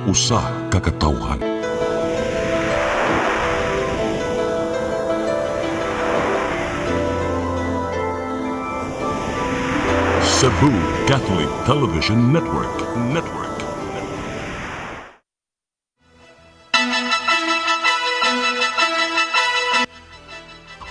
usa ka katawhan. Cebu Catholic Television Network.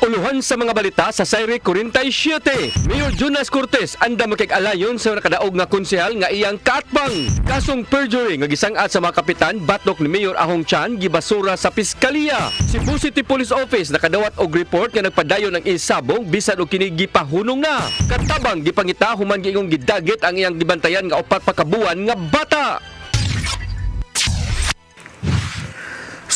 Uluhan sa mga balita sa Sayre 47. Mayor Jonas Cortez anda makig-alayon sa nakadaog nga konsehal nga iyang kaatbang. Kasong perjury nga gisangat sa mga kapitan batok ni Mayor Ahong Chan gibasura sa piskalya. Cebu City Police Office nakadawat og report nga nagpadayon ang isabong bisan og kini gipahunong na. Katabang gipangita human giingong gidagit ang iyang gibantayan nga 4 pa ka buwan nga bata.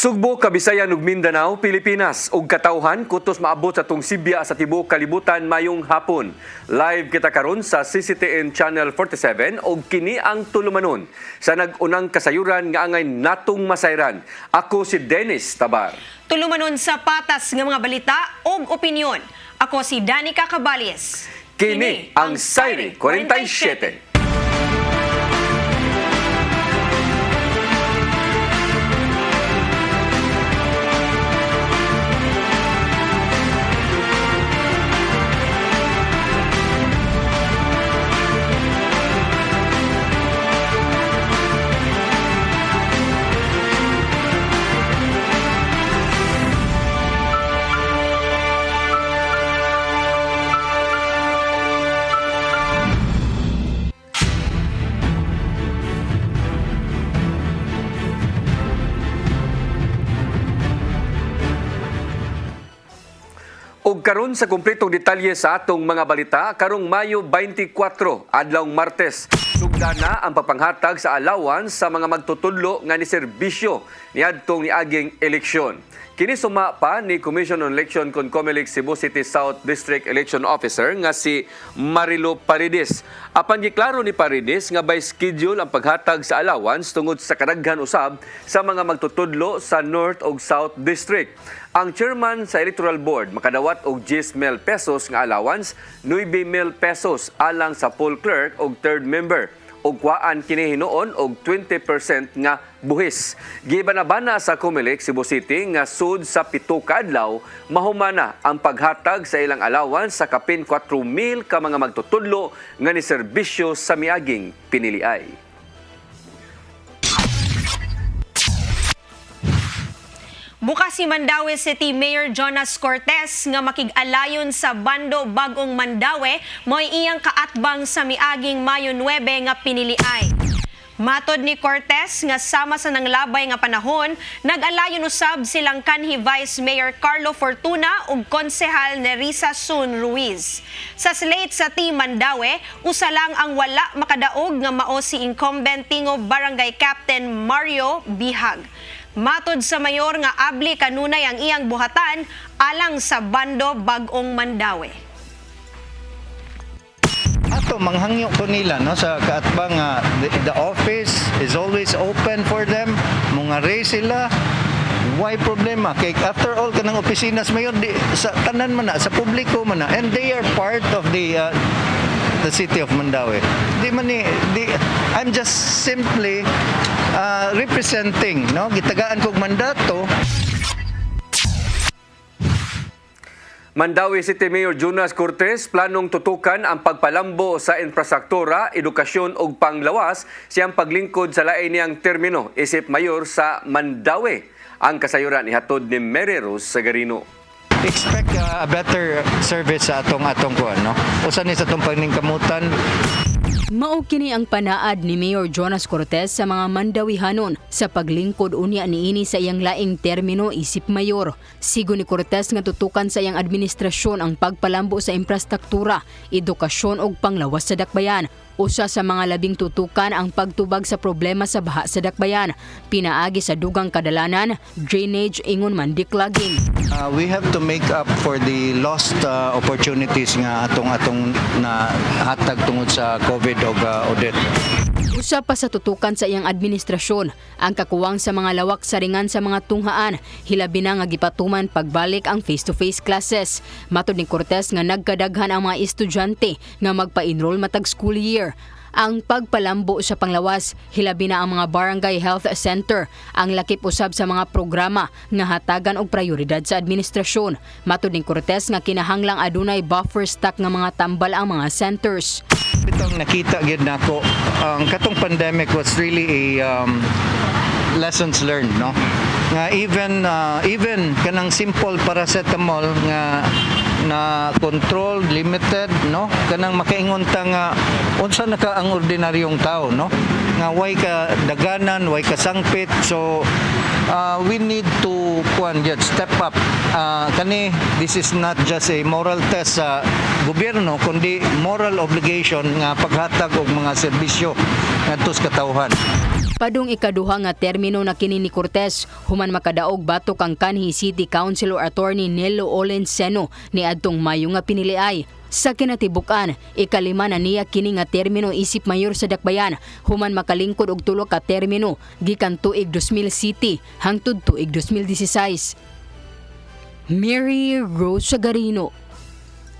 Sugbo, Kabisayan ug Mindanao, Pilipinas ug katawhan kutos maabot sa tong Sibya sa tibuok kalibutan mayong hapon. Live kita karon sa CCTN Channel 47 ug kini ang tulumanon sa nag-unang kasayuran nga angay natong masayran. Ako si Dennis Tabar. Tulumanon sa patas nga mga balita ug opinyon. Ako si Danica Cabales. Kini ang Sayre 47. Ug karon sa kumpletong detalye sa atong mga balita, karong Mayo 24, adlawng Martes, sugdana ang pagpanghatag sa allowance sa mga magtutudlo nga ni serbisyo niadtong niaging eleksyon. Kini suma pa ni Commission on Election kon COMELEC Cebu City South District Election Officer nga si Marilo Paredes. Apan giklaro ni Paredes nga by schedule ang paghatag sa allowance tungod sa kadaghan usab sa mga magtutudlo sa North ug South District. Ang chairman sa Electoral Board makadawat og 10,000 pesos nga allowance, 9,000 pesos alang sa poll clerk ug third member. Og kuhaan kini hinuon og 20% nga buhis. Gibanabana sa COMELEC Cebu City nga sud sa 7 ka adlaw mahumana ang paghatag sa ilang allowance sa kapin 4,000 ka mga magtutudlo nga ni serbisyo sa miaging piniliay. Bukas si Mandaue City Mayor Jonas Cortez nga makig-alayon sa Bando Bagong Mandaue mo'y iyang kaatbang sa miaging Mayo 9 nga piniliay. Matod ni Cortez nga sama sa nanglabay nga panahon, nag-alayon usab silang kanhi Vice Mayor Carlo Fortuna ug Konsehal Nerissa Sun Ruiz. Sa slate sa Team Mandaue, usa lang ang wala makadaog nga mao si incumbent Tingo Barangay Captain Mario Bihag. Matod sa mayor nga abli kanunay ang iyang buhatan alang sa Bando Bagong Mandaue. Ato manghangyo ko nila no sa kaatbang the office is always open for them. Mungare sila. Why problema? Kay after all kanang opisina sa mayor sa tanan man na sa publiko man na, and they are part of the city of Mandaue. I'm just simply representing, no? Gitagaan kog mandato. Mandaue City Mayor Jonas Cortez planong tutukan ang pagpalambo sa infrastruktura, edukasyon ug panglawas siyang paglingkod sa lain niyang termino isip mayor sa Mandaue. Ang kasayuran ihatod ni Mary Rose Sagarino. Expect a better service sa atong kuan, no? Usa ni sa atong paningkamutan. Mao kini ang panaad ni Mayor Jonas Cortez sa mga Mandawihanon sa paglingkod unya niini sa iyang laing termino isip mayor. Sigo ni Cortez nga tutukan sa iyang administrasyon ang pagpalambo sa infrastruktura, edukasyon ug panglawas sa dakbayan. Usa sa mga labing tutukan ang pagtubag sa problema sa baha sa dakbayan, pinaagi sa dugang kadalanan, drainage ingon man diklaging. We have to make up for the lost opportunities nga atong na hatag tungod sa COVID o audit. Usa pa sa tutukan sa iyang administrasyon ang kakuwang sa mga lawak saringan sa mga tunghaan, hilabi na nga gipatuman pagbalik ang face-to-face classes. Matod ni Cortez nga nagkadaghan ang mga estudyante nga magpa-enroll matag school year. Ang pagpalambo sa panglawas, hilabi na ang mga barangay health center ang lakip usab sa mga programa nga hatagan og prioridad sa administrasyon. Matud ni Cortez nga kinahanglang adunay buffer stock nga mga tambal ang mga centers. Itong nakita gid nako, ang katong pandemic was really a lessons learned, no? Nga even kanang simple paracetamol nga na controlled, limited, no? Kanang makaingon ta nga unsa na ka ang ordinaryong tao, no? Nga way ka daganan, way ka sangpit. So we need to step up. This is not just a moral test sa gobyerno, kundi moral obligation nga paghatag og mga serbisyo ngadto sa katawhan. Padung ikaduha nga termino na kini ni Cortez, human makadaog batok ang kanhi City Councilor Attorney Nelo Olenceno ni adtong Mayo nga piniliay. Sa kinatibukan, ikalima na niya kini nga termino isip mayor sa Dakbayan, human makalingkod og tulo ka termino gikan tuig 2007 hangtod tuig 2016. Mary Rose Sagarino,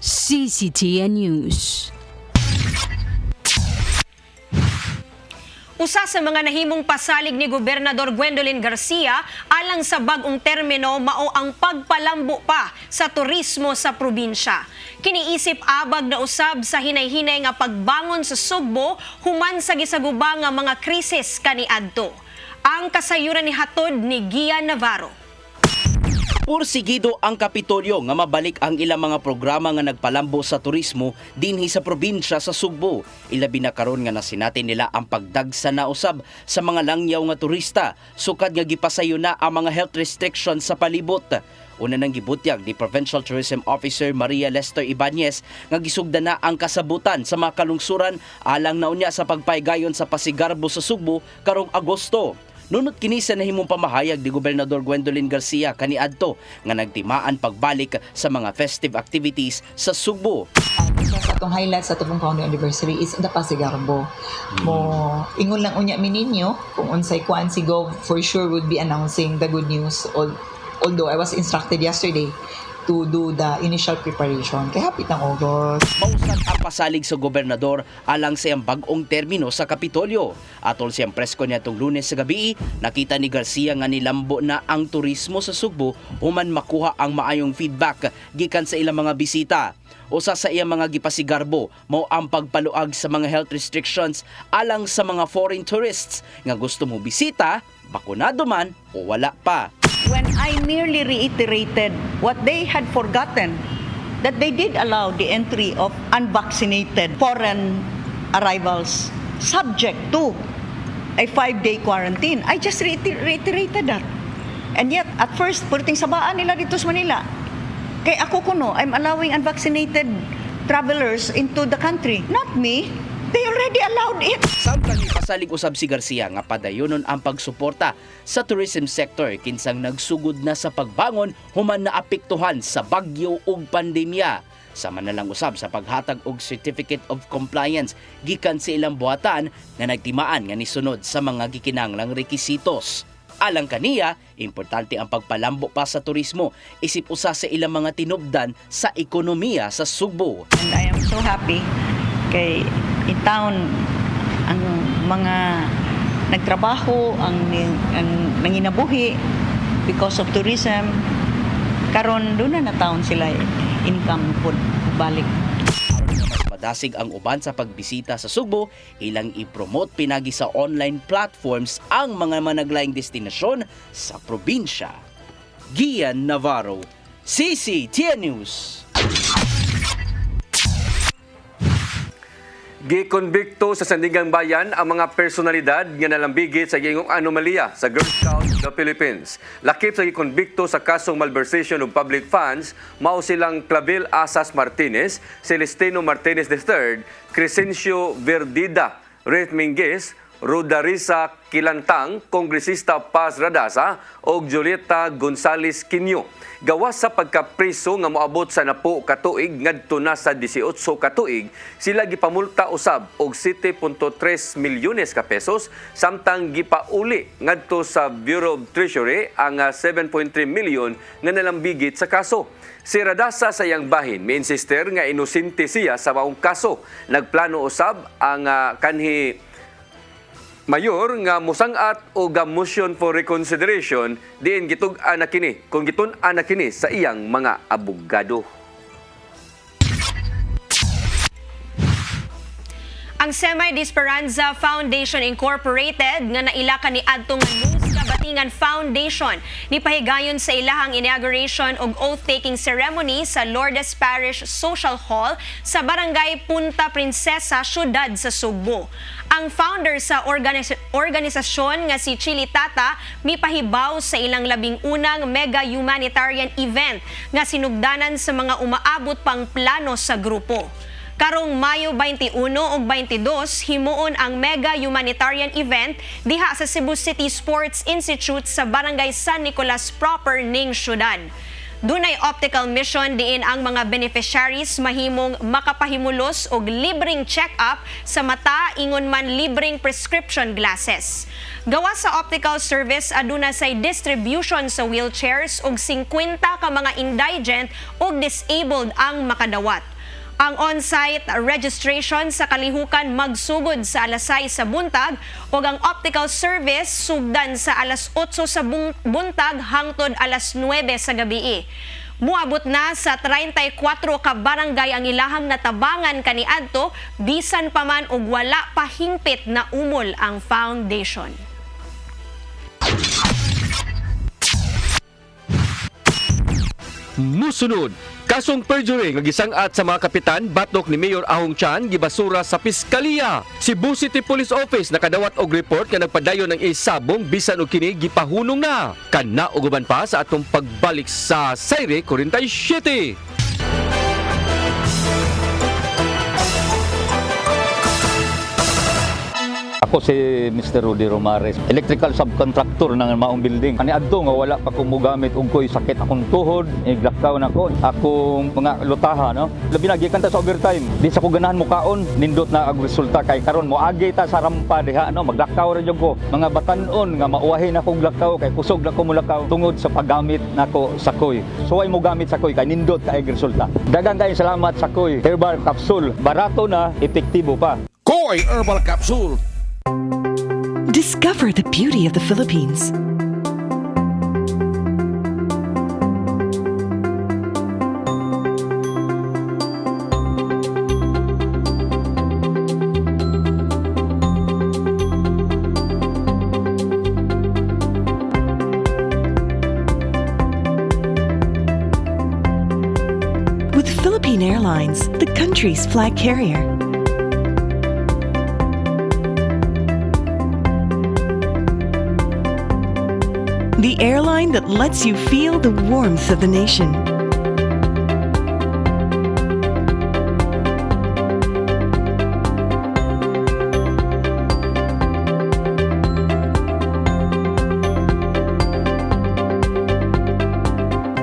CCTN News. Usa sa mga nahimong pasalig ni Gobernador Gwendolyn Garcia alang sa bag-ong termino mao ang pagpalambo pa sa turismo sa probinsya. Kiniisip abag na usab sa hinay-hinay nga pagbangon sa Sugbo human sa gisaguba nga mga krisis kaniadto. Ang kasayuran ni hatod ni Gian Navarro. Pursigido ang Kapitolyo nga mabalik ang ilang mga programa nga nagpalambo sa turismo dinhi sa probinsya sa Sugbo. Ilabi na karon nga nasinatin nila ang pagdagsa na usab sa mga langyaw nga turista sukad nga gipasayo na ang mga health restrictions sa palibot. Una nang gibutyag ni Provincial Tourism Officer Maria Lester Ibanez nga gisugdan na ang kasabutan sa mga kalungsuran alang na unya sa pagpaygayon sa Pasigarbo sa Sugbo karong Agosto. Nunot kini sa nahimong pamahayag ni Gobernador Gwendolyn Garcia kaniadto nga nagtimaan pagbalik sa mga festive activities sa Sugbo. Isa sa itong highlights sa itong founding anniversary is the Pasigarbo. Mo ingon lang unya mininyo kung unsay kuan si Gov for sure would be announcing the good news. Although I was instructed yesterday to do the initial preparation. Kaya hapit ng August. Mausad ang pasalig sa gobernador alang sa iyang bag-ong termino sa Kapitolyo. Atol siyang presko niya itong Lunes sa gabi, nakita ni Garcia nga nilambo na ang turismo sa Sugbo human makuha ang maayong feedback gikan sa ilang mga bisita. Usa sa iyang mga gipasigarbo mao ang pagpaluag sa mga health restrictions alang sa mga foreign tourists nga gusto mo bisita, bakunado man o wala pa. When I merely reiterated what they had forgotten, that they did allow the entry of unvaccinated foreign arrivals subject to a 5-day quarantine. I just reiterated that. And yet, at first, puriting sabaan nila dito sa Manila. Kay ako kuno, I'm allowing unvaccinated travelers into the country. Not me. They already allowed it. Samtang ipasalig usab si Garcia nga padayonon ang pagsuporta sa tourism sector kinsang nagsugod na sa pagbangon human na apektuhan sa bagyo ug pandemya. Sama na lang usab sa paghatag og Certificate of Compliance gikan sa ilang buhatan nga nagtimaan nga nisunod sa mga gikinahanglang rekisitos. Alang kaniya, importante ang pagpalambo pa sa turismo isip usa sa ilang mga tinubdan sa ekonomiya sa Sugbo. And I am so happy kay in town ang mga nagtrabaho ang nanginabuhi because of tourism karon doon na taon sila income pud balik. Mas madasig ang uban sa pagbisita sa Sugbo ilang i-promote pinagi sa online platforms ang mga managlaing destinasyon sa probinsya. Gian Navarro, CCTN News. Gikonbikto sa Sandigang Bayan ang mga personalidad nga nalambigit sa gingong anomalya sa Girl Scouts of the Philippines. Lakip sa gikonbikto sa kasong malversation of public funds, mao silang Clavel Asas Martinez, Celestino Martinez III, Crescencio Verdida, Ruth Minguez, Rodarisa Kilantang, Kongresista Paz Radasa o Julieta Gonzales Quinyo. Gawas sa pagkapriso nga moabot sa 10 ka tuig ngadto na sa 18 ka tuig, sila gipamulta usab og 7.3 milyones ka pesos samtang gipauli ngadto sa Bureau of Treasury ang 7.3 milyon nga nalambigit sa kaso. Si Radasa sa iyang bahin miinsister nga inosente siya sa maong kaso. Nagplano usab ang kanhi mayor nga mosangat o motion for reconsideration diin gitug-an na kini kung gitun-an na kini sa iyang mga abogado. Ang Semay de Esperanza Foundation Incorporated nga nailaka ni adtong Luz Kabatingan Foundation ni pahigayon sa ilahang inauguration og oath-taking ceremony sa Lourdes Parish Social Hall sa Barangay Punta Princesa, Syudad sa Sugbo. Ang founder sa organisasyon nga si Chili Tata mipahibaw sa ilang 11 mega humanitarian event nga sinugdanan sa mga umaabot pang plano sa grupo. Karong Mayo 21 ug 22 himuon ang mega humanitarian event diha sa Cebu City Sports Institute sa Barangay San Nicolas proper ning syudad. Dunay optical mission diin ang mga beneficiaries mahimong makapahimulos og libreng check-up sa mata ingon man libreng prescription glasses. Gawas sa optical service aduna say distribution sa wheelchairs og 50 ka mga indigent ug disabled ang makadawat. Ang on-site registration sa kalihukan magsugod sa alas 6 sa buntag ug ang optical service sugdan sa alas 8 sa buntag hangtod alas 9 sa gabii. Muabot na sa 34 ka barangay ang ilahang natabangan kaniadto bisan pa man og wala pa hingpit na umol ang foundation. Musunod, kasong perjury nga gisangat sa mga kapitan batok ni Mayor Ahong Chan gibasura sa piskalya. Cebu City Police Office nakadawat og report nga nagpadayon ng isabong bisan og kini gipahunong na. Kana og uban pa sa atong pagbalik sa Sayre 47. Ako si Mr. Rudy Romares, electrical subcontractor ng maong building. Kaniadto nga wala pa ko mogamit og ko'y sakit akong tuhod, iglakaw na ko, akong mga lutaha, no? Labi na gikan ta sa overtime. Di sa ko ganahan mo kaon, nindot na ang resulta kay karon mo agi ta sa rampa diha, no? Maglakaw ra jud ko. Mga batan-on nga mauwahin akong lakaw kay kusog na ko mulakaw tungod sa paggamit nako sa koy. So ay mo gamit sa koy kay nindot kay resulta. Daghang kay salamat sa koy. Herbal capsule, barato na, epektibo pa. Koy Herbal Capsule. Discover the beauty of the Philippines. With Philippine Airlines, the country's flag carrier. The airline that lets you feel the warmth of the nation.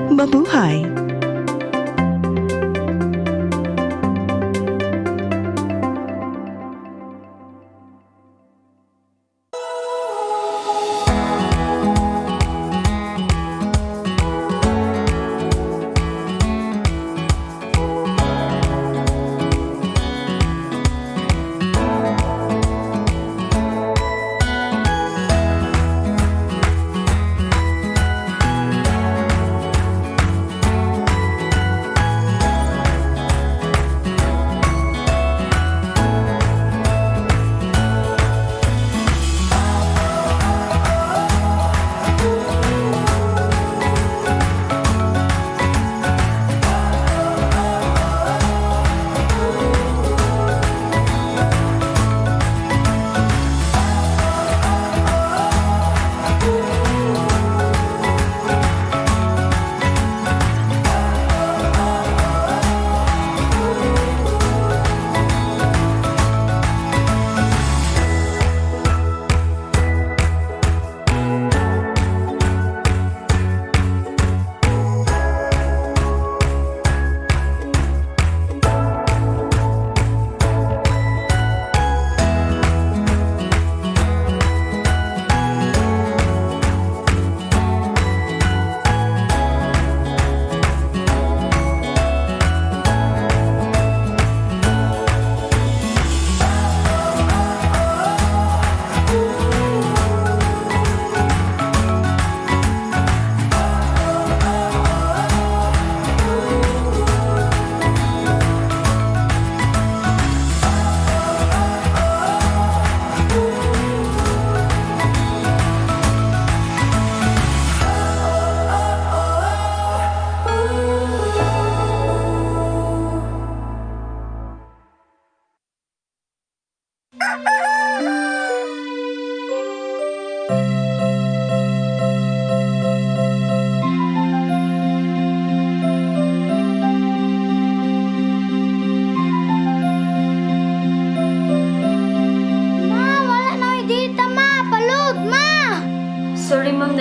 Mabuhay!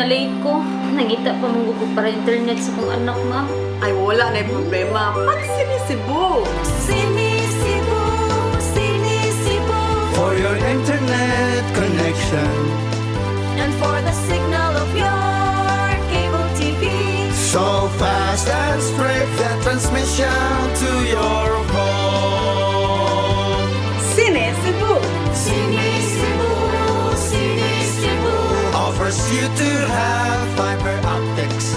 late ko. Nangita pa mong gusto para internet sa kong anak, ma'am. Ay, wala na yung problema. Mag-Sinisibu! Sinisibo, Sinisibo. For your internet connection, And for the signal of your cable TV. so fast and straight, that transmission to your home. Sinisibu! Sinisibo, Sinisibo. Offers you to have fiber optics.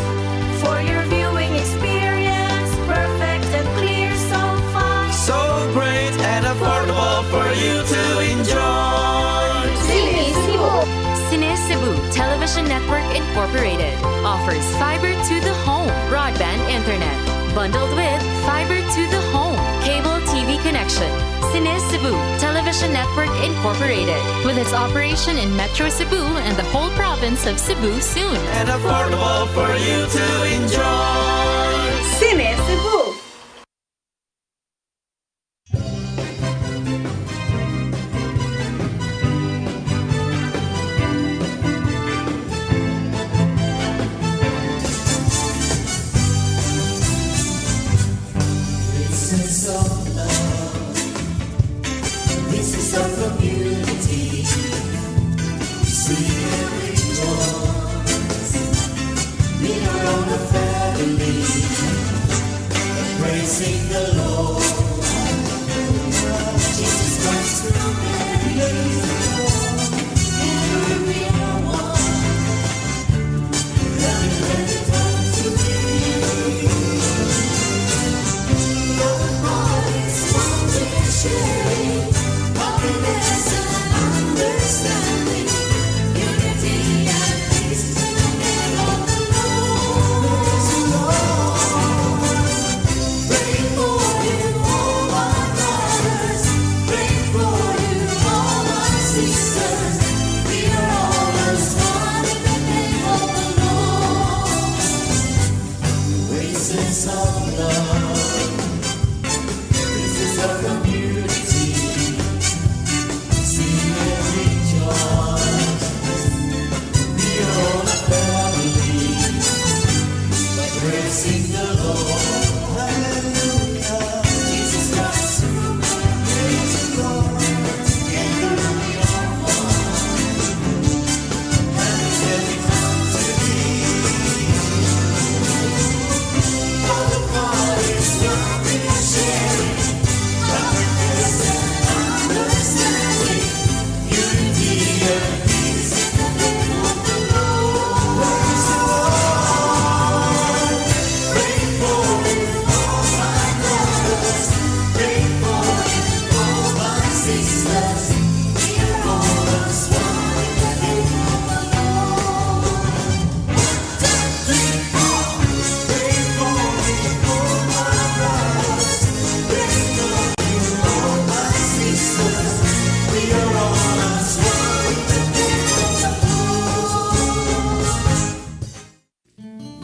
For your viewing experience, perfect and clear, so fast. So great and affordable for you to enjoy. Sinisibo. Cine Cebu Television Network Incorporated offers fiber to the home broadband internet bundled with fiber to the home cable TV connection. Cine Cebu Television Network Incorporated with its operation in Metro Cebu and the whole province of Cebu soon. And affordable for you to enjoy. Sinisibu!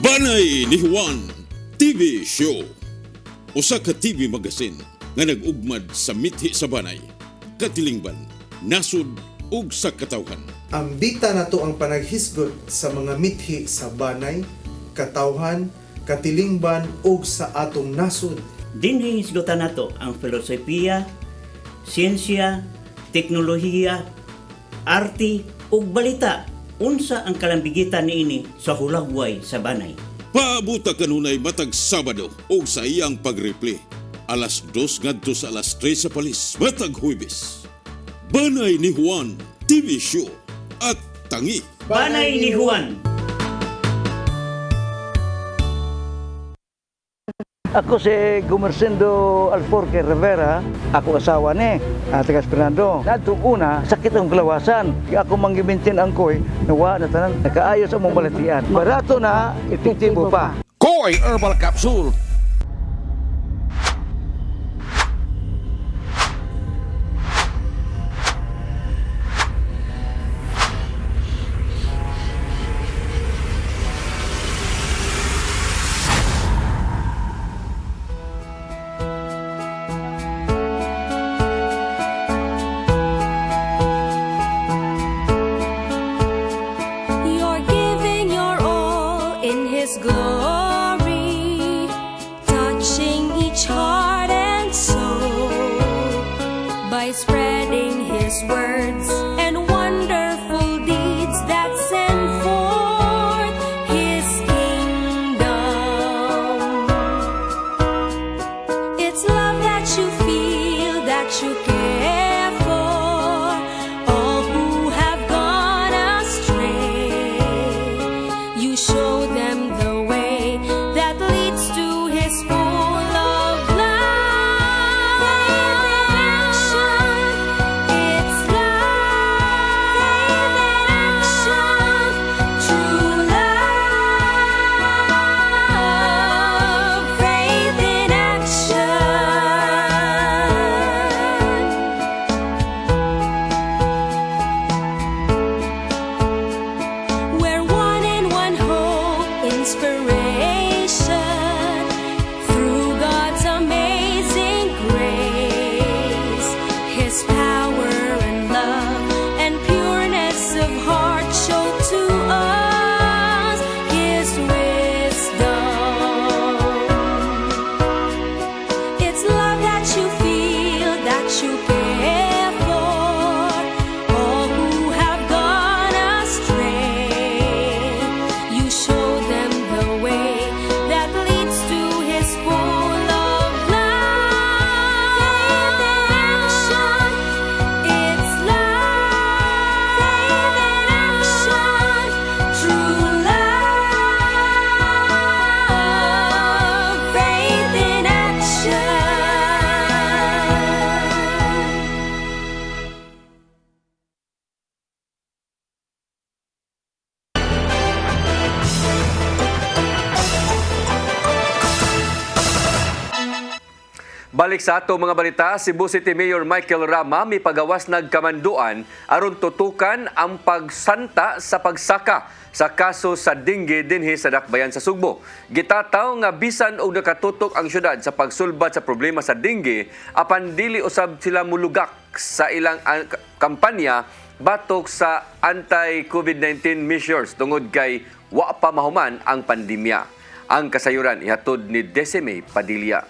Banay ni Juan TV Show. Usa ka TV magazine nga nag-ugmad sa mithi sa banay, katilingban, nasud ug sa katawhan. Ang bita nato ang panaghisgot sa mga mithi sa banay, katawhan, katilingban ug sa atong nasud. Dinhi hisgutan nato ang filosofiya, siyensya, teknolohiya, arte ug balita. Unsa ang kalambigitan niini sa hulagway sa banay. Paabuta kanunay matag Sabado o sa iyang pag-replay. Alas 2 ngadto sa alas 3 sa palis, matag Huwebes. Banay ni Juan TV Show at tangi. Banay ni Juan. Ako si Gumersindo Alforque Rivera, ako asawa ni Tagas Fernando. Nadto una, sakit ang kalawasan. Ako manggibintin ang koy, nawa na tanan, nakaayos ang mong balatian. Barato na, epektibo pa. Koy Herbal Capsule. You're giving your Balik sa ato mga balita, Cebu City Mayor Michael Rama mipagawas nagkamanduan aron tutukan ang pagsanta sa pagsaka sa kaso sa dengue dinhi sa dakbayan sa Sugbo. Gitataw nga bisan og nakatutok ang syudad sa pagsulbad sa problema sa dengue, apan dili usab sila mulugak sa ilang kampanya batok sa anti-COVID-19 measures tungod kay wa pa mahuman ang pandemya. Ang kasayuran ihatod ni Decime Padilla.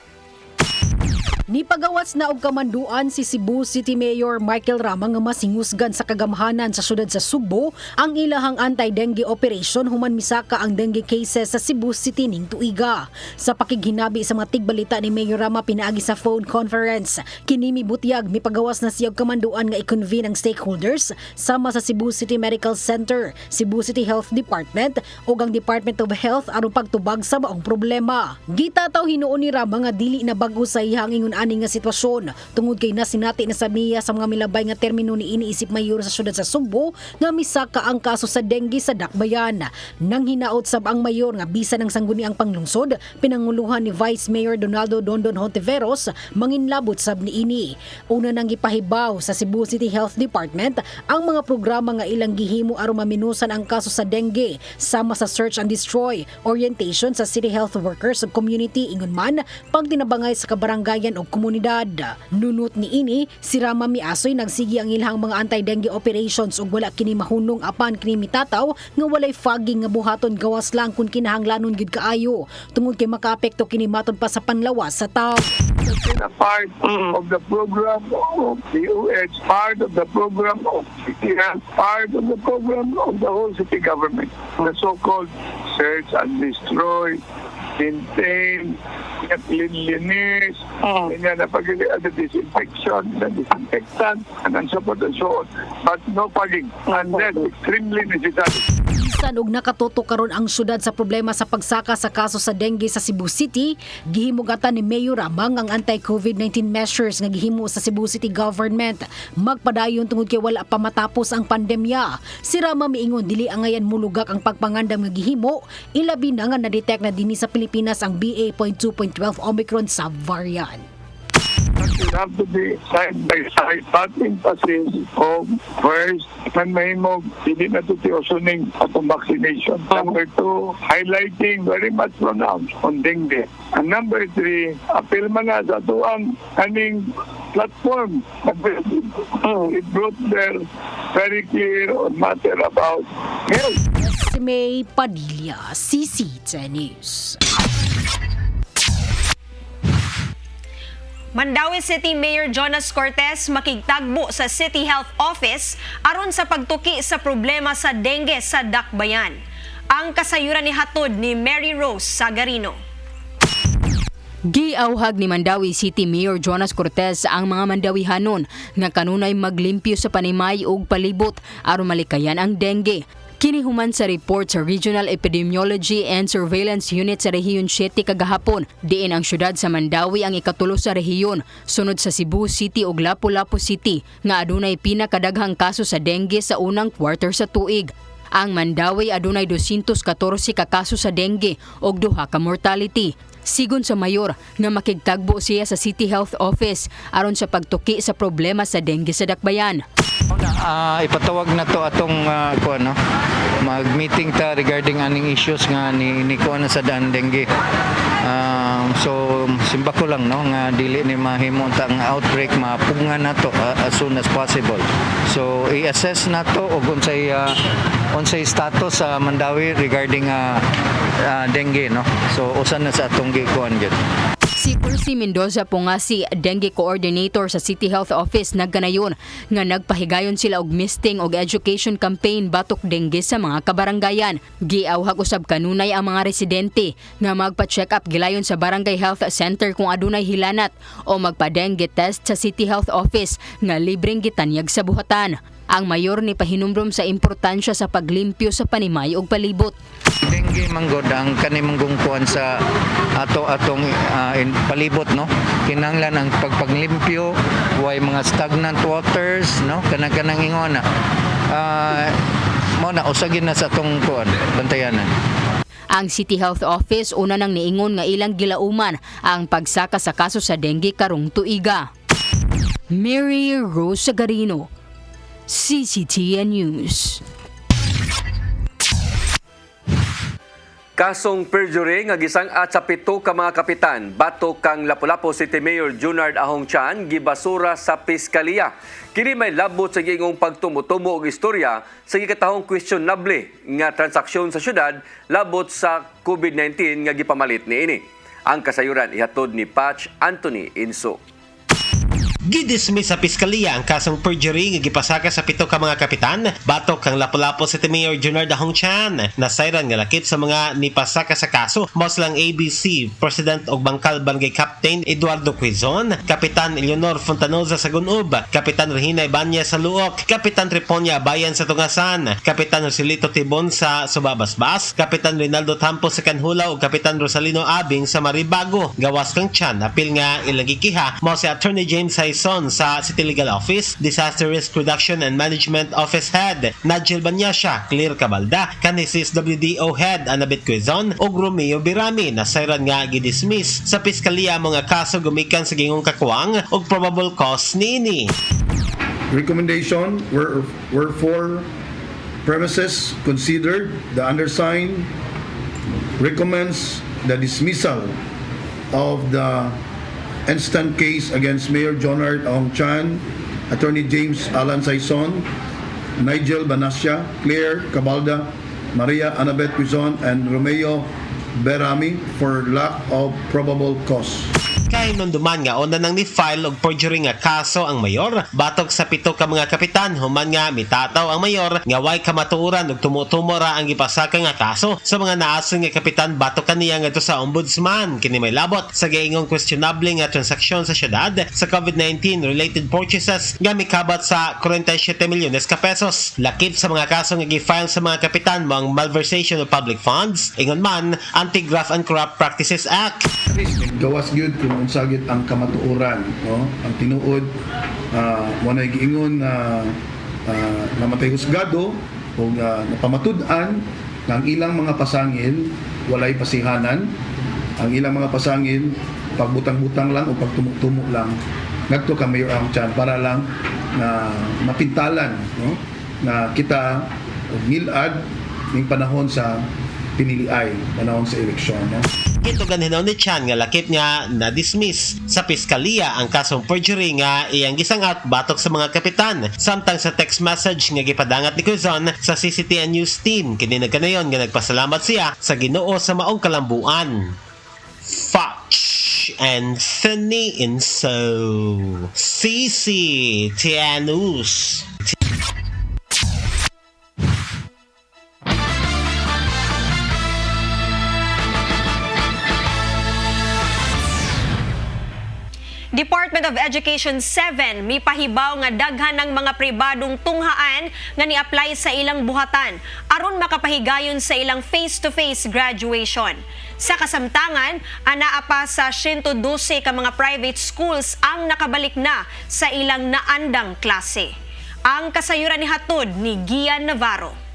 Nipagawas na og kamanduan si Cebu City Mayor Michael Rama nga masingusgan sa kagamhanan sa syudad sa Sugbo ang ilahang anti-dengue operation human misaka ang dengue cases sa Cebu City ning tuiga. Sa pakighinabi sa mga tigbalita ni Mayor Rama pinaagi sa phone conference, kini mibutyag mipagawas na siya og kamanduan nga i-convene ang stakeholders sama sa Cebu City Medical Center, Cebu City Health Department ug ang Department of Health aron pagtubag sa maong problema. Gitataw hinuon ni Rama nga dili na bag-o sa iyang ingon ani nga sitwasyon tungod kay nasinati na sa niya sa mga milabay nga termino ni iniisip mayor sa syudad sa Sugbo nga misaka ang kaso sa dengue sa dakbayan. Nang hinaot sab ang mayor nga bisan ng sangguniang panglungsod, pinanguluhan ni Vice Mayor Donaldo Dondon Hontiveros manginlabot sab niini. Una nang gipahibaw sa Cebu City Health Department ang mga programa nga ilang gihimo aron maminusan ang kaso sa dengue sama sa search and destroy, orientation sa city health workers ug community ingon man pagtinabangay sa kabarangayan o komunidad. Nunot ni ini, si Rama miasoy nagsigi ang ilahang mga anti-dengue operations ug wala kini mahunong apan kini mitataw nga walay fogging nga buhaton gawas lang kun kinahanglanon gid kaayo tungod kay makaapekto kini matud pa sa panlawas sa tawo. A part of the program of the UH, part of the program of city health, part of the program of the whole city government. The so-called search and destroy, contain, cleanliness, the disinfection, the disinfectant, and so forth and so on. But no fogging, unless extremely necessary. Bisan og nakatutok karon ang syudad sa problema sa pagsaka sa kaso sa dengue sa Cebu City, gihimugatan ni Mayor Ramang ang anti-COVID-19 measures nga gihimo sa Cebu City government. Magpadayon tungod kay wala pa matapos ang pandemya. Si Rama miingon dili angayan mulugak ang pagpangandam nga gihimo, ilabi na nga na-detect na dinhi sa Pilipinas ang BA.2.12 Omicron subvariant. It have to be side by side, but emphasis of first, man mahimog, hindi na ito tiyosuning atong vaccination. Number 2, highlighting very much pronounced on dengue. And number 3, appeal man na sa ito ang kaning platform. It brought there very clear on matter about health. Si May Padilla, CCTV News. Mandaue City Mayor Jonas Cortez makigtagbo sa City Health Office aron sa pagtuki sa problema sa dengue sa dakbayan. Ang kasayuran ni hatod ni Mary Rose Sagarino. Giauhag ni Mandaue City Mayor Jonas Cortez ang mga Mandawihanon nga kanunay maglimpyo sa panimay ug palibot aron malikayan ang dengue. Kinihuman sa report sa Regional Epidemiology and Surveillance Unit sa Rehiyon 7 kagahapon, diin ang syudad sa Mandaue ang ikatulo sa rehiyon, sunod sa Cebu City ug Lapu-Lapu City nga adunay pinakadaghang kaso sa dengue sa unang quarter sa tuig. Ang Mandaue adunay 214 ka kaso sa dengue ug 2 ka mortality. Sigon sa mayor nga makigtagbo siya sa City Health Office aron sa pagtuki sa problema sa dengue sa dakbayan. Ipatawag na to atong mag-meeting ta regarding aning issues nga ni kuan sa daan dengue. So simba ko lang nga dili ni mahimo ta nga outbreak mapungan nato as soon as possible. So i-assess nato og unsay status sa Mandaue regarding dengue So usan na sa atong gikuan gyud. Si Percy Mendoza po nga si dengue coordinator sa City Health Office nagkanayon nga nagpahigayon sila og misting og education campaign batok dengue sa mga kabarangayan. Giauhag usab kanunay ang mga residente nga magpa-check up gilayon sa Barangay Health Center kung adunay hilanat o magpa-dengue test sa City Health Office nga libreng gitanyag sa buhatan. Ang mayor ni pahinumdom sa importansya sa paglimpyo sa panimay ug palibot. Dengue manggod ang kanimong kuan sa atong palibot kinahanglan ang pagpaglimpyo way mga stagnant waters kanang ingon na mo na usagin na sa atong kuan bantayanan. Ang City Health Office una nang niingon nga ilang gilauman ang pagsaka sa kaso sa dengue karong tuiga. Mary Rose Sagarino, CCTN News. Kasong perjury nga gisangat sa 7 ka mga kapitan batok kang Lapu-Lapu City Mayor Junard Ahong Chan gibasura sa piskalya. Kini may labot sa giingong pagtumutumo og istorya sa gikatahong questionable nga transaksyon sa syudad labot sa COVID-19 nga gipamalit niini. Ang kasayuran ihatod ni Patch Anthony Inso. Gidismiss sa piskalya ang kasong perjury nga gipasaka sa 7 ka mga kapitan batok kang Lapu-Lapu City Mayor Junard Ahong Chan. Nasayran nga lakip sa mga nipasaka sa kaso mos lang ABC President og Bangkal Barangay Captain Eduardo Quizon, Kapitan Eleanor Fontanoza sa Gunub, Kapitan Regina Ibanez sa Luok, Kapitan Triponia Bayan sa Tungasan, Kapitan Rosilito Tibon sa Subabasbas, Kapitan Rinaldo Tampos sa Kanhula ug Kapitan Rosalino Abing sa Maribago. Gawas kang Chan apil nga ilang gikiha mo si Attorney James sa City Legal Office, Disaster Risk Reduction and Management Office Head, Nigel Banyasha, Clear Cabalda, Kanesis WDO Head, Annabeth Quezon, ug Romeo Birami. Nasayran nga gidismiss sa piskalya mga kaso gumikan sa gingong kakuwang ug probable cause niini. Recommendation were for premises considered. The undersigned recommends the dismissal of the instant case against Mayor Junard Ahong Chan, Attorney James Alan Saison, Nigel Banasya, Claire Cabalda, Maria Annabeth Quizon, and Romeo Berami for lack of probable cause. Kay nunduman nga una nang ni-file og perjury nga kaso ang mayor batok sa 7 ka mga kapitan human nga mitataw ang mayor nga way kamatuoran ug tumutumo ra ang gipasaka nga kaso sa mga naason nga kapitan batok kaniya ngadto sa ombudsman. Kini may labot sa giingong questionable nga transaksyon sa syudad sa COVID-19 related purchases nga mikabat sa 47 milyones ka pesos. Lakip sa mga kaso nga gi-file sa mga kapitan mo ang malversation of public funds, ingon man Anti-Graft and Corrupt Practices Act. Gawas gyud kung unsagit ang kamatuoran, no? Ang tinuod wanay giingon namatay husgado o napamatud-an nga ang ilang mga pasangil walay pasihanan, ang ilang mga pasangil pagbutang-butang lang o pagtumok-tumok lang ngadto ka Mayor Ahong Chan para lang na mapintalan, no? Na kita milad ning panahon sa piniliay, panahon sa eleksyon, no? Itugan hinaw ni Chan nga lakip nga na-dismiss sa piskalya ang kasong perjury nga iyang gisangat batok sa mga kapitan. Samtang sa text message nga gipadangat ni Quezon sa CCTN News team, kini nagkanayon nga nagpasalamat siya sa Ginoo sa maong kalambuan. Patch Anthony Inso, CCTN News. Department of Education 7 mipahibaw nga daghan ng mga pribadong tunghaan nga ni-apply sa ilang buhatan aron makapahigayon sa ilang face-to-face graduation. Sa kasamtangan, anaa pa sa 112 ka mga private schools ang nakabalik na sa ilang naandang klase. Ang kasayuran ni hatod ni Gian Navarro.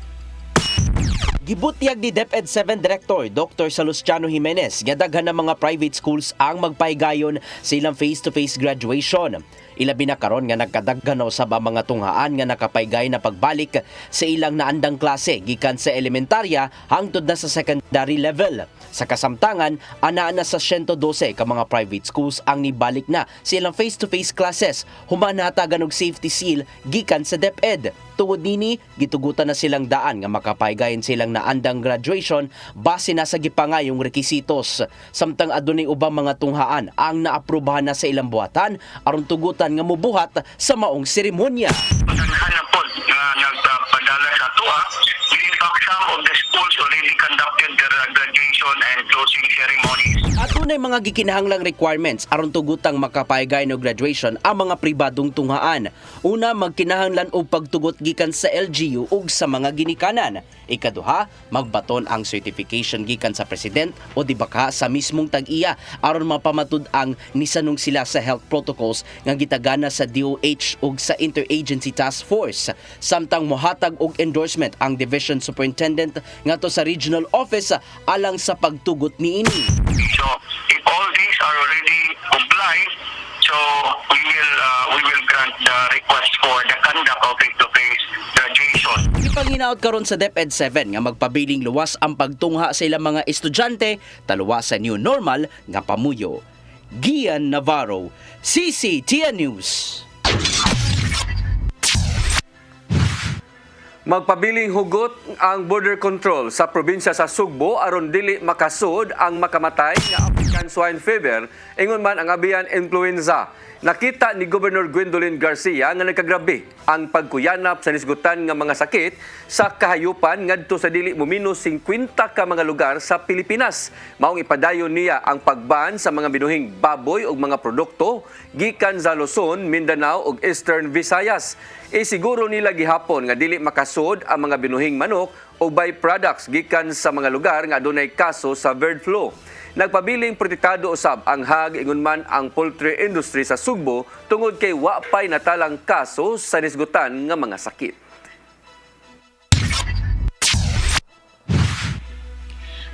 Gibutyag ni DepEd 7 Director Dr. Salustiano Jimenez nga daghan ng mga private schools ang magpahigayon sa ilang face-to-face graduation. Ilabi na karon nga nagkadagganaw sa mga tunghaan nga nakapaygay na pagbalik sa ilang naandang klase gikan sa elementarya hangtod na sa secondary level. Sa kasamtangan, anaa na sa 112 ka mga private schools ang nibalik na sa ilang face-to-face classes human hatagan og safety seal gikan sa DepEd. Tungod nini, gitugutan na silang daan nga makapaygayon silang naandang graduation base na sa gipangayong rekisitos. Samtang adunay ubang mga tunghaan ang naaprubahan na sa ilang buhatan aron tugutan nga mubuhat sa maong seremonya. Nagpadala sa tuwa, in fact, some of the schools already conducted their graduation graduation and closing ceremonies. At dunay mga gikinahanglang requirements aron tugutang makapaygay no graduation ang mga pribadong tunghaan. Una, magkinahanglan og pagtugot gikan sa LGU ug sa mga ginikanan. Ikaduha, magbaton ang certification gikan sa president o di baka sa mismong tag-iya aron mapamatud ang nisanong sila sa health protocols nga gitagana sa DOH ug sa Interagency Task Force. Samtang mohatag og endorsement ang Division Superintendent ngadto sa regional office alang sa pagtugot niini. So if all these are already compliant, so we will grant the request for the conduct of face-to-face graduation. Ipanginaot karon sa DepEd 7 nga magpabiling luwas ang pagtungha sa ilang mga estudyante taluwa sa new normal nga pamuyo. Gian Navarro, CCTN News. Magpabiling hugot ang border control sa probinsya sa Sugbo aron dili makasud ang makamatay nga African swine fever ingon man ang avian influenza. Nakita ni Governor Gwendolyn Garcia nga nagkagrabe ang pagkuyanap sa nisgutan nga mga sakit sa kahayupan ngadto sa dili muminos 50 ka mga lugar sa Pilipinas. Maong ipadayon niya ang pagban sa mga binuhing baboy ug mga produkto gikan sa Luzon, Mindanao ug Eastern Visayas. Isiguro nila gihapon nga dili makasud ang mga binuhing manok o byproducts gikan sa mga lugar nga adunay kaso sa bird flu. Nagpabiling protektado usab ang hag ingon man ang poultry industry sa Sugbo tungod kay wa pay natalang kaso sa nisgutan nga mga sakit.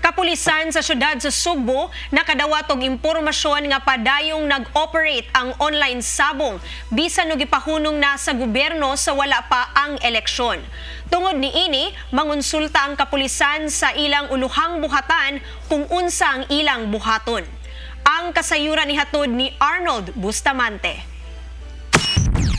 Kapulisan sa syudad sa Sugbo nakadawat og impormasyon nga padayong nag-operate ang online sabong bisan og gipahunong na sa gobyerno sa wala pa ang eleksyon. Tungod niini, mangonsulta ang kapulisan sa ilang uluhang buhatan kung unsa ang ilang buhaton. Ang kasayuran ihatod ni Arnold Bustamante.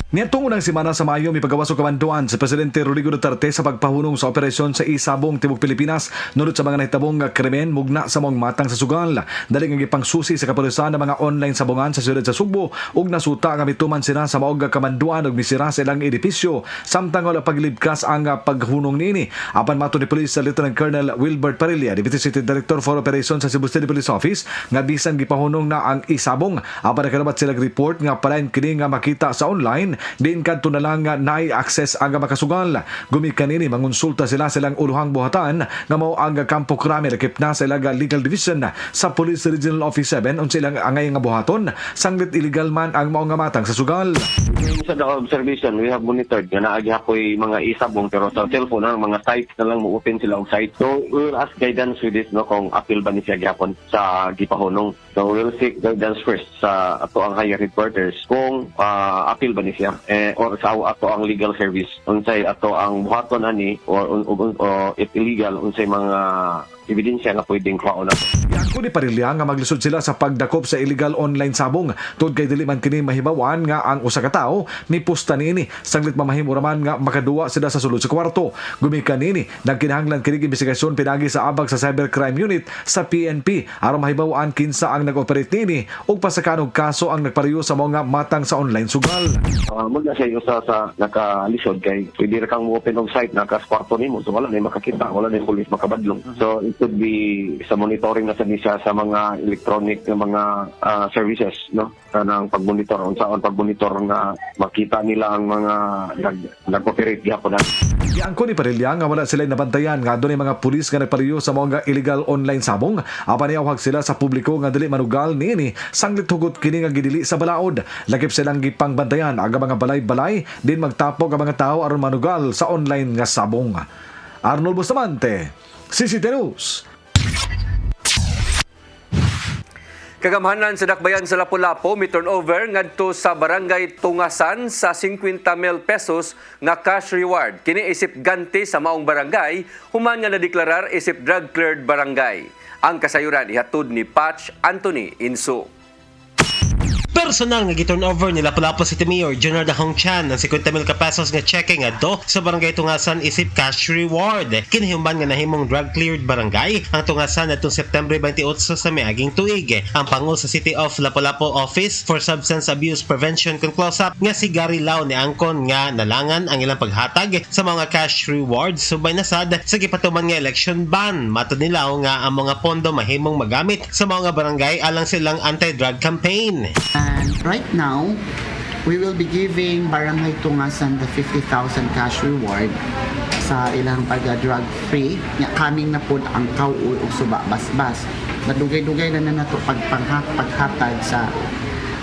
Niatong unang semana sa Mayo, may pagawas o kamanduan sa Presidente Rodrigo Duterte sa pagpahunong sa operasyon sa Isabong, Tibok Pilipinas nunod sa mga nahitabong krimen mugna sa mga matang sa sugal. Dali nga gipangsusi sa kapulisan ng mga online sabungan sa siyudad sa Sugbo ug nasuta nga mituman sila sa maog kamanduan ug misira sa ilang edipisyo samtang wala paglibkas ang paghunong niini. Apan mato ni Police Lieutenant Colonel Wilbert Parilla, Deputy City Director for Operations sa Cebu City Police Office, nga bisan gipahunong na ang Isabong. Apan nakadapat sila report nga palain kini nga makita sa online din kadto na lang nga access ang makasugal. Gumikan ini mangonsulta sila silang uluhang buhatan nga mao ang Kampo Krami lakip na sa ilang Legal Division sa Police Regional Office 7 unsa ilang angay nga buhaton sanglit illegal man ang mao nga matang sa sugal. Sa the observation, we have monitored nga naagi ako'y mga Isabong pero sa cellphone ang mga sites na lang mo-open sila og site. So we will ask guidance with this kung appeal ba ni siya gyapon sa gipahunong. So we will seek guidance first sa ato ang higher headquarters kung appeal ba ni siya or sa ato ang legal service unsay ato ang buhaton ani or if illegal unsay mga ebidensya nga pwedeng kuhaon nato. Iangko ni Parilla nga maglisod sila sa pagdakop sa illegal online sabong tungod kay dili man kini mahibawan nga ang usa ka tawo mipusta niini sanglit mamahimo raman nga makaduwa sila sa sulod sa kwarto. Gumikan niini nagkinahanglan kini investigasyon pinagi sa abag sa Cybercrime Unit sa PNP aron mahibawan kinsa ang nag-operate niini ug pasakanog kaso ang nagpareyo sa mga matang sa online sugal. Muna siya usa sa nakalisod kay pwede ra kang mo-open og site nakasparto nimo so wala na makakita, wala na pulis makabadlong. So it could be sa monitoring na sa mga electronic na mga services no kanang pagmonitor unsaon pagmonitor nga makita nila ang mga nag-operate gyapon. Iangko ni Parilla nga wala sila nabantayan nga adunay mga pulis nga nagpareyo sa mga illegal online sabong apan iawhag sila sa publiko nga dili manugal niini sanglit hugot kini nga gidili sa balaod. Lakip silang gipangbantayan aga mga balay-balay din magtapok ang mga tao aron manugal sa online nga sabong. Arnold Bustamante, CCTN News. Kagamhanan sa dakbayan sa Lapu-Lapu mi turnover ngadto sa barangay Tungasan sa 50,000 pesos nga cash reward. Kini isip ganti sa maong barangay human nga nadeklarar isip drug cleared barangay. Ang kasayuran ihatod ni Patch Anthony Inso. Personal nga gi-turnover ni Lapu-Lapu City Mayor Junior Dahong Chan ang 50,000 ka pesos nga cheque ngadto sa barangay Tungasan isip cash reward. Kinahimban nga nahimong drug cleared barangay ang Tungasan atong September 28 sa miaging tuig. Ang pangulo sa City of Lapu-Lapu Office for Substance Abuse Prevention kon close-up nga si Gary Lau ni angkon nga nalangan ang ilang paghatag sa mga cash rewards subay nasad sa gipatuman nga election ban. Matod ni Lau nga ang mga pondo mahimong magamit sa mga barangay alang silang anti-drug campaign. And right now, we will be giving Barangay Tungasan the 50,000 cash reward sa ilang pag-drug free. Nya kaming na pod ang kauoy ug suba basbas. Nadugay-dugay na nato paghatag sa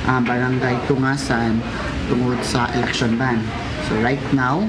Barangay Tungasan tungod sa election ban. So right now,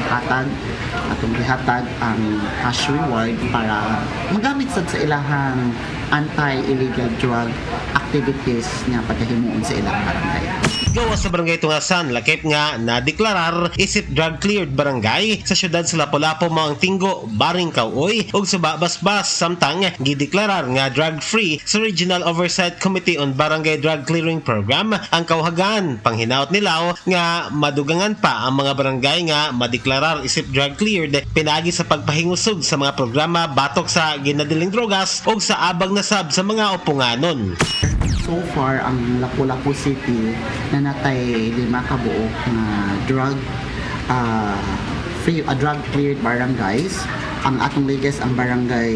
atong ihatag ang cash reward para magamit sad sa ilahang anti-illegal drug activities nga pagkahimuon sa ilang barangay. Gawas sa barangay Tungasan, lakip nga na-deklarar isip drug-cleared barangay sa syudad sa Lapu-Lapu maong Tinggo, Baring Kauoy ug Suba Basbas samtang gideklarar nga drug-free sa Regional Oversight Committee on Barangay Drug Clearing Program ang Kauhagan. Panghinaot nila nga madugangan pa ang mga barangay nga madeklarar isip drug-cleared pinagi sa pagpahingusog sa mga programa batok sa ginadiling drogas ug sa abag na sab sa mga upunganon. So far, ang Lapu-Lapu City na natay 5 kabuok na drug cleared barangays. Ang atong latest ang barangay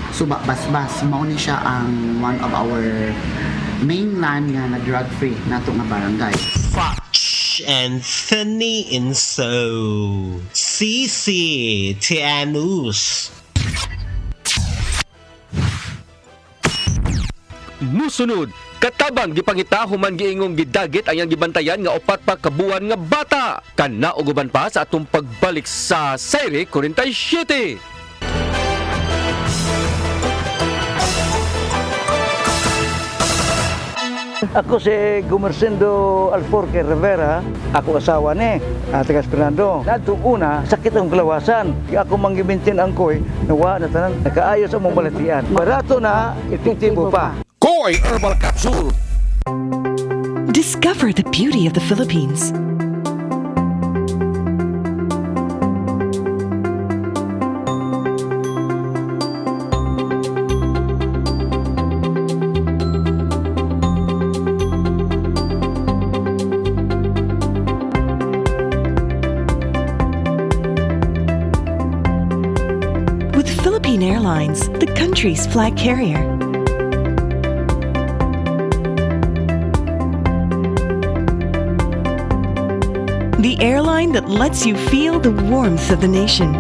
Suba Basbas. Mao ni siya ang one of our mainland nga na drug free nato nga barangay. Foch Anthony Inso Sisi Tianus. Musunod, katabang gipangita human giingong gidagit ang gibantayan nga 4 pa kabuan nga bata. Kana uguban pa sa atong pagbalik sa Sayre 47. Ako si Gumersindo Alforque Rivera, ako asawa ni Tegas Fernando. Nadto una, sakit ang kalawasan. Ako manggibintin ang koy, nawa na tanan, nakaayos ang mong balatian. Barato na, epektibo pa. Koy Herbal Capsule. Discover the beauty of the Philippines. With Philippine Airlines, the country's flag carrier. The airline that lets you feel the warmth of the nation.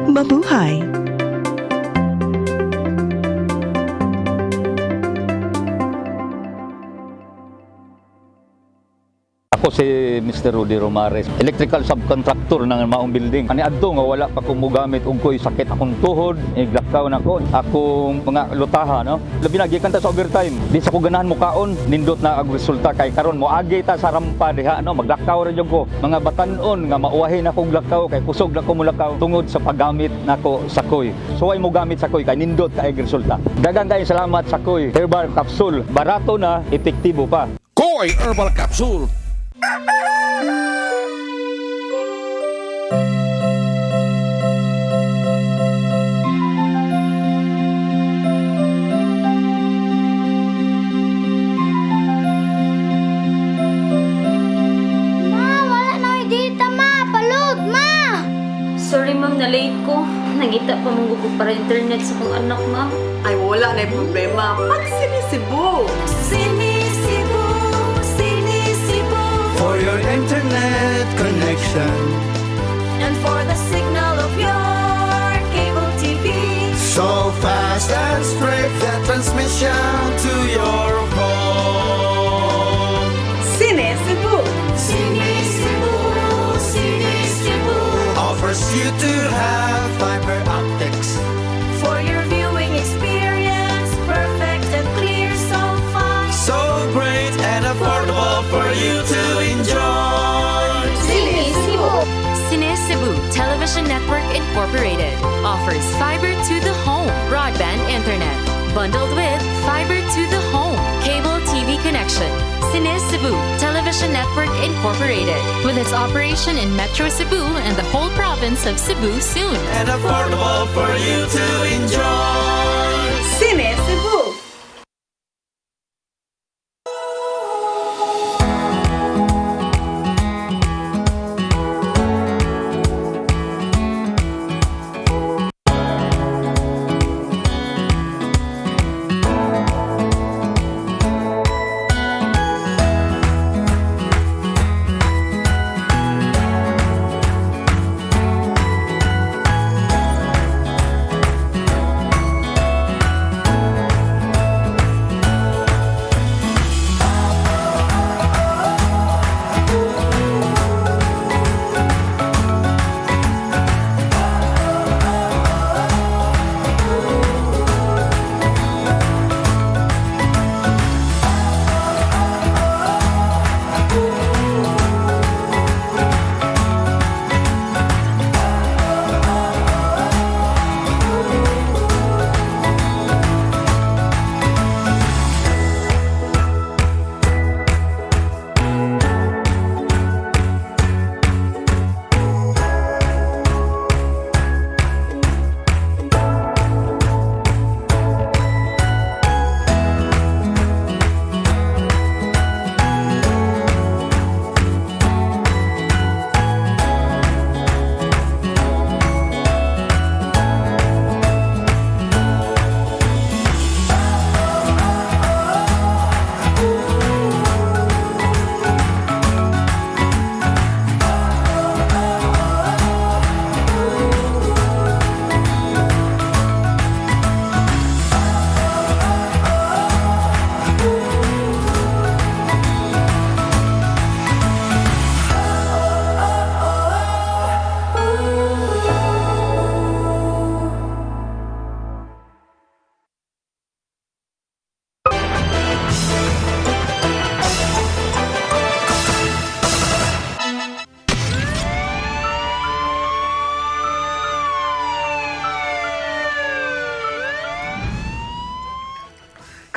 Mabuhay! Ako si Mr. Rudy Romares, electrical subcontractor ng maong building. Ani adto nga wala pa ko mogamit og koy sakit akong tuhod, iglakaw na ko. Akong mga lutaha no. Labi na gikan ta sa overtime. Di sa ko ganahan mo kaon, nindot na ang resulta kay karon moagi ta sa rampa diha no, maglakaw ra jud ko. Mga batan-on nga mauwahin akong lakaw kay kusog na ko mulakaw tungod sa paggamit nako sa koy. So ay mo gamit sa koy kay nindot kay resulta. Daghang kay salamat sa koy Herbal Capsule. Barato na, epektibo pa. Koy Herbal Capsule. Sorry ma'am, na-late ko. Nangita pa mong gugo para internet sa kong anak ma'am. Ay wala na problema. Pag sinisibo. Sinisibo, sinisibo. For your internet connection And for the signal of your cable TV. so fast and straight, that transmission to your home. Sinisibo. Sinisibo, sinisibo. Offers you to have fiber optics. For your viewing experience, perfect and clear, so fast. So great and affordable for you to enjoy. offers fiber to the home broadband internet. Bundled with fiber to the home cable TV connection. Cine Cebu Television Network Incorporated, with its operation in Metro Cebu and the whole province of Cebu soon. And affordable for you to enjoy. Cine Cebu.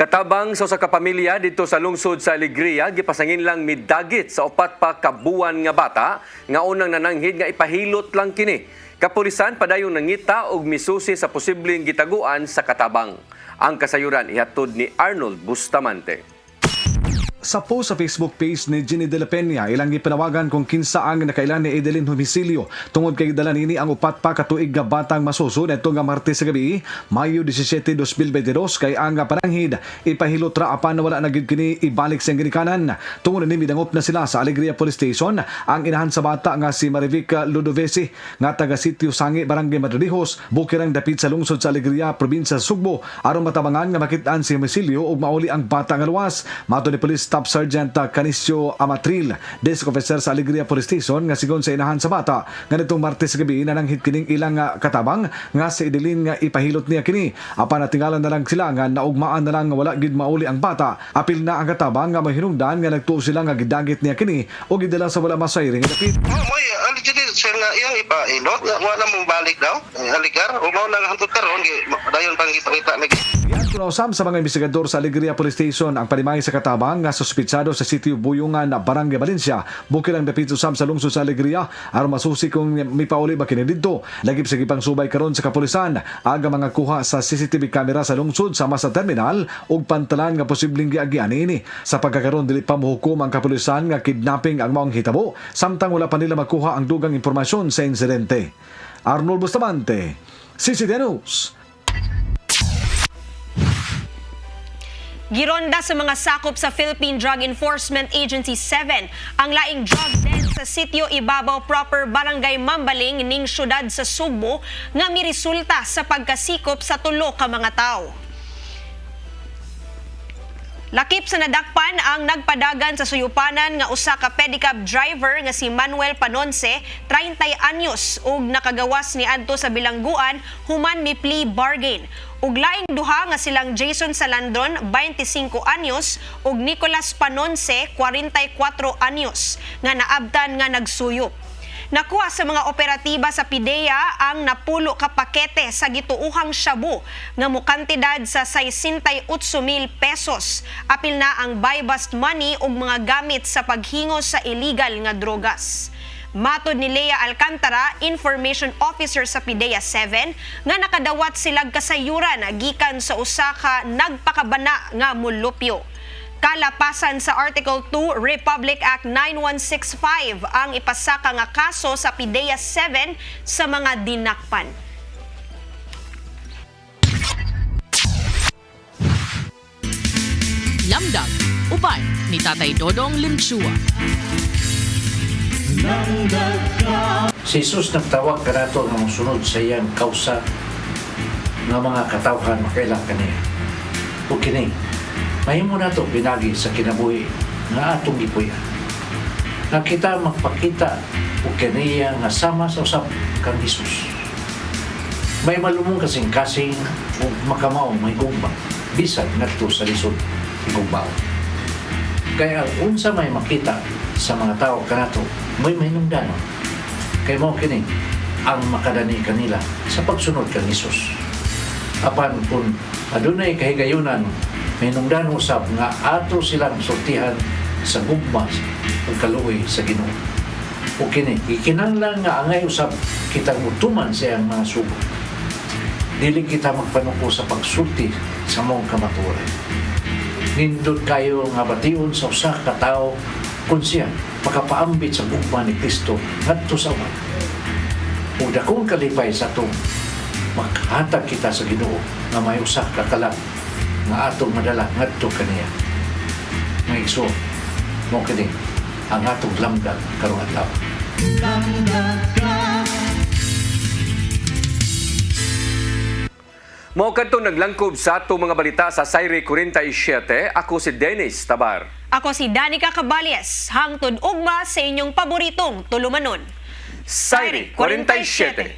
Katabang sa usa ka pamilya dito sa lungsod sa Alegria, gipasangin lang midagit sa upat pa ka buwan nga bata nga unang nananghid nga ipahilot lang kini. Kapulisan padayong nangita og misusi sa posibleng gitaguan sa katabang. Ang kasayuran ihatod ni Arnold Bustamante. Sa post sa Facebook page ni Jenny De La Peña, ilang ipanawagan kung kinsa ang nakailan ni Edeline Humisilio tungod kay dala nini ang upat pa katuig nga batang masuso neto nga Martes sa gabi, Mayo 17, 2022 kay ang pananghid ipahilot ra apan wala na gid kini ibalik sa ginikanan. Tungod ni midangop na sila sa Alegria Police Station ang inahan sa bata nga si Marivic Ludovesi nga taga Sitio Sangi, Barangay Madridijos, bukirang dapit sa lungsod sa Alegria, probinsya sa Sugbo, aron matabangan nga makitaan si Humisilio ug mauli ang bata nga luwas. Mato ni Police Staff Sergeant Canicio Amatril, Desk Officer sa Alegria Police Station, nga sigon sa inahan sa bata nga nitong Martes gabi nananghid kining ilang katabang nga si Edeline nga ipahilot niya kini. Apan natingalan na lang sila nga naugmaan na lang nga wala gid mauli ang bata. Apil na ang katabang nga mahinungdan nga nagtuo sila nga gidagit niya kini o gidala sa wala masayring dapit. Moy aligid sir nga iyang ipahilot wala mong balik daw. Aligar o mao nang hantod karon dayon pang ipakita lagi. Kunusam sa mga investigador sa Alegria Police Station ang panimay sa katabang nga suspitsado sa sitio Buyungan na Barangay Valencia, bukid ang dapit usab sa lungsod sa Alegria aron masusi kung may pauli ba kini didto. Lagip sa gipang subay karon sa kapulisan aga mga kuha sa CCTV camera sa lungsod sama sa terminal ug pantalan nga posibleng giagian ini. Sa pagkakaron dili pa mohukom ang kapulisan nga kidnapping ang maong hitabo samtang wala pa nila makuha ang dugang impormasyon sa insidente. Arnold Bustamante, CCTV News. Gironda sa mga sakop sa Philippine Drug Enforcement Agency 7 ang laing drug den sa Sitio Ibabaw proper Barangay Mambaling ning syudad sa Sugbo nga miresulta sa pagkasikop sa tulo ka mga tao. Lakip sa nadakpan ang nagpadagan sa suyupanan nga usa ka pedicab driver nga si Manuel Panonce, 30 anyos, ug nakagawas ni adto sa bilangguan human mi plea bargain. Ug laing duha nga silang Jason Salandron, 25 anyos, ug Nicolas Panonce, 44 anyos, nga naabtan nga nagsuyop. Nakuha sa mga operatiba sa PIDEA ang napulo ka pakete sa gituuhang shabu nga mukantidad sa 68,000 pesos. Apil na ang buy-bust money ug mga gamit sa paghingo sa illegal nga drogas. Matod ni Lea Alcantara, Information Officer sa PIDEA 7, nga nakadawat silang kasayuran gikan sa usa ka nagpakabana nga mulupyo. Kalapasan sa Article 2 Republic Act 9165 ang ipasaka nga kaso sa PIDEA 7 sa mga dinakpan. Lamdag, uban ni Tatay Dodong Limchua. Si Jesus nagtawag kanato nga mosunod sa iyang kausa nga mga katawhan makailang kaniya. O kini, mahimo nato binagi sa kinabuhi nga atong gipuya. Nga kita magpakita o kaniya nga sama sa usap kang Jesus. May malumong kasing-kasing o makamaong may gumbang bisag ngadto sa lisod igugbaw. Kaya unsa may makita sa mga tao kanato may hinungdanon kay mao kini ang makadani kanila sa pagsunod kang Hesus. Apan kung adunay kahigayunan may hinungdanon usab nga ato silang sortihan sa gugma ug kaluoy sa Ginoo. O kini ikinahanglan nga angay usab kitang mutuman sa iyang mga sugo. Dili kita magpanuko sa pagsulti sa mong kamatuoran. Nindot kayo nga bation sa usa ka tawo kung siya makapaambit sa gugma ni Kristo ngadto sa uwan. Ug dakong kalipay sa atong makahatag kita sa Ginoo nga may usa ka kalag nga atong madala ngadto kaniya. Mga igso, mo kini ang atong lamdag karong adlaw. Mao kadtong naglangkob sa atong mga balita sa Sayre 47, ako si Dennis Tabar. Ako si Danica Cabales, hangtod ugma sa inyong paboritong tulumanon. Sayre 47.